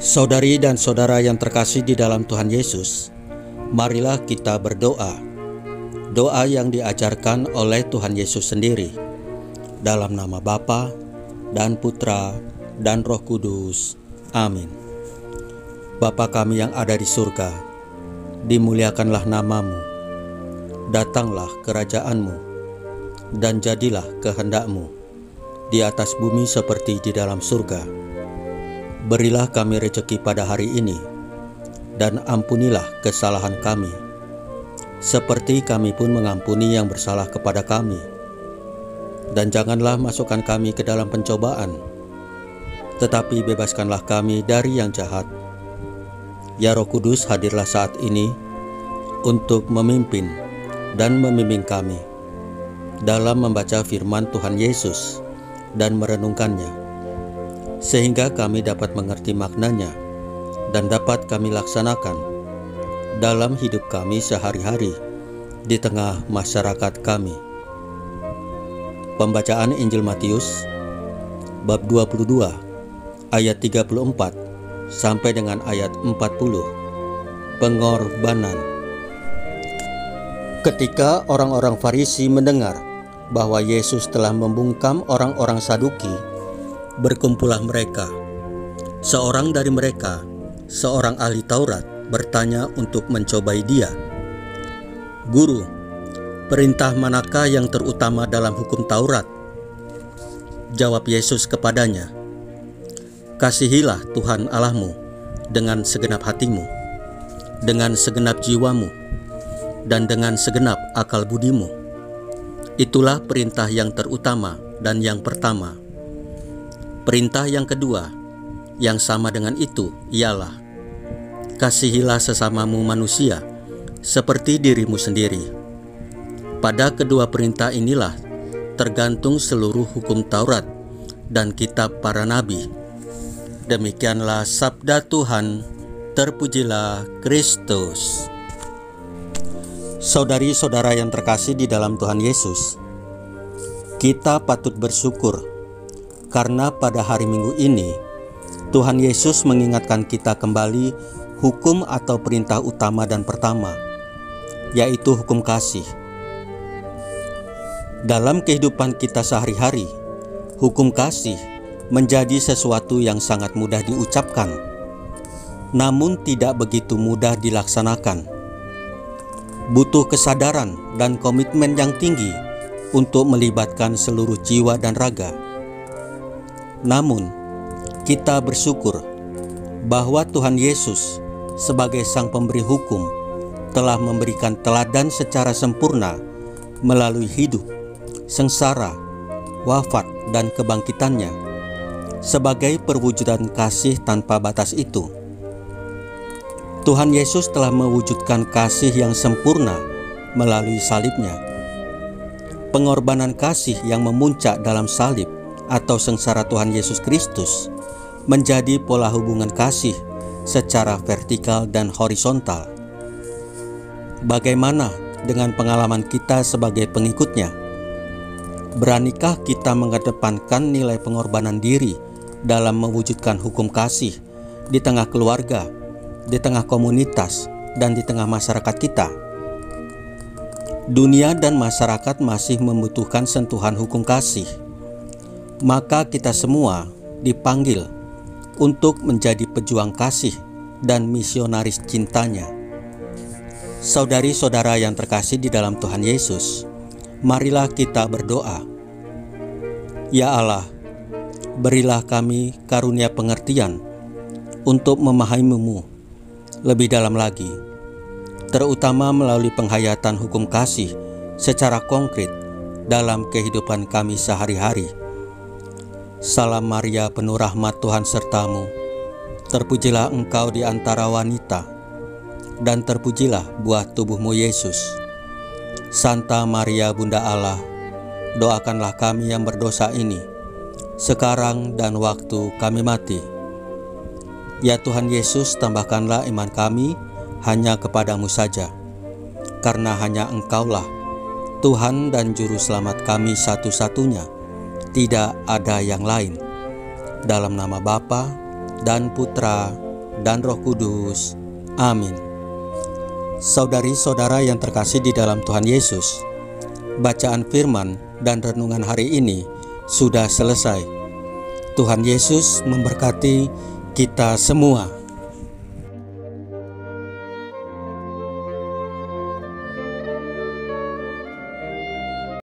Saudari dan saudara yang terkasih di dalam Tuhan Yesus, marilah kita berdoa. Doa yang diajarkan oleh Tuhan Yesus sendiri. Dalam nama Bapa dan Putra dan Roh Kudus. Amin. Bapa kami yang ada di surga, dimuliakanlah namamu. Datanglah kerajaanmu, dan jadilah kehendak-Mu di atas bumi seperti di dalam surga. Berilah kami rejeki pada hari ini, dan ampunilah kesalahan kami, seperti kami pun mengampuni yang bersalah kepada kami. Dan janganlah masukkan kami ke dalam pencobaan, tetapi bebaskanlah kami dari yang jahat. Ya Roh Kudus, hadirlah saat ini untuk memimpin dan membimbing kami dalam membaca firman Tuhan Yesus dan merenungkannya, sehingga kami dapat mengerti maknanya dan dapat kami laksanakan dalam hidup kami sehari-hari di tengah masyarakat kami. Pembacaan Injil Matius bab 22 ayat 34 sampai dengan ayat 40. Pengorbanan. Ketika orang-orang Farisi mendengar bahwa Yesus telah membungkam orang-orang Saduki, berkumpullah mereka. Seorang dari mereka, seorang ahli Taurat, bertanya untuk mencobai dia, "Guru, perintah manakah yang terutama dalam hukum Taurat?" Jawab Yesus kepadanya, "Kasihilah Tuhan Allahmu dengan segenap hatimu, dengan segenap jiwamu, dan dengan segenap akal budimu. Itulah perintah yang terutama dan yang pertama. Perintah yang kedua, yang sama dengan itu, ialah, kasihilah sesamamu manusia seperti dirimu sendiri. Pada kedua perintah inilah tergantung seluruh hukum Taurat dan kitab para nabi." Demikianlah sabda Tuhan. Terpujilah Kristus. Saudari-saudara yang terkasih di dalam Tuhan Yesus, kita patut bersyukur karena pada hari Minggu ini Tuhan Yesus mengingatkan kita kembali hukum atau perintah utama dan pertama, yaitu hukum kasih. Dalam kehidupan kita sehari-hari, hukum kasih menjadi sesuatu yang sangat mudah diucapkan, namun tidak begitu mudah dilaksanakan. Butuh kesadaran dan komitmen yang tinggi untuk melibatkan seluruh jiwa dan raga. Namun, kita bersyukur bahwa Tuhan Yesus sebagai Sang Pemberi Hukum telah memberikan teladan secara sempurna melalui hidup, sengsara, wafat, dan kebangkitannya sebagai perwujudan kasih tanpa batas itu. Tuhan Yesus telah mewujudkan kasih yang sempurna melalui salibnya. Pengorbanan kasih yang memuncak dalam salib atau sengsara Tuhan Yesus Kristus menjadi pola hubungan kasih secara vertikal dan horizontal. Bagaimana dengan pengalaman kita sebagai pengikutnya? Beranikah kita mengedepankan nilai pengorbanan diri dalam mewujudkan hukum kasih di tengah keluarga, di tengah komunitas, dan di tengah masyarakat kita? Dunia dan masyarakat masih membutuhkan sentuhan hukum kasih. Maka kita semua dipanggil untuk menjadi pejuang kasih dan misionaris cintanya. Saudari-saudara yang terkasih di dalam Tuhan Yesus, marilah kita berdoa. Ya Allah, berilah kami karunia pengertian untuk memahami-Mu lebih dalam lagi, terutama melalui penghayatan hukum kasih secara konkret dalam kehidupan kami sehari-hari. Salam Maria, penuh rahmat, Tuhan sertamu. Terpujilah engkau di antara wanita, dan terpujilah buah tubuhmu Yesus. Santa Maria, Bunda Allah, doakanlah kami yang berdosa ini, sekarang dan waktu kami mati. Ya Tuhan Yesus, tambahkanlah iman kami hanya kepadamu saja, karena hanya Engkaulah Tuhan dan Juru Selamat kami satu-satunya, tidak ada yang lain. Dalam nama Bapa dan Putra dan Roh Kudus. Amin. Saudari-saudara yang terkasih di dalam Tuhan Yesus, bacaan firman dan renungan hari ini sudah selesai. Tuhan Yesus memberkati kita semua.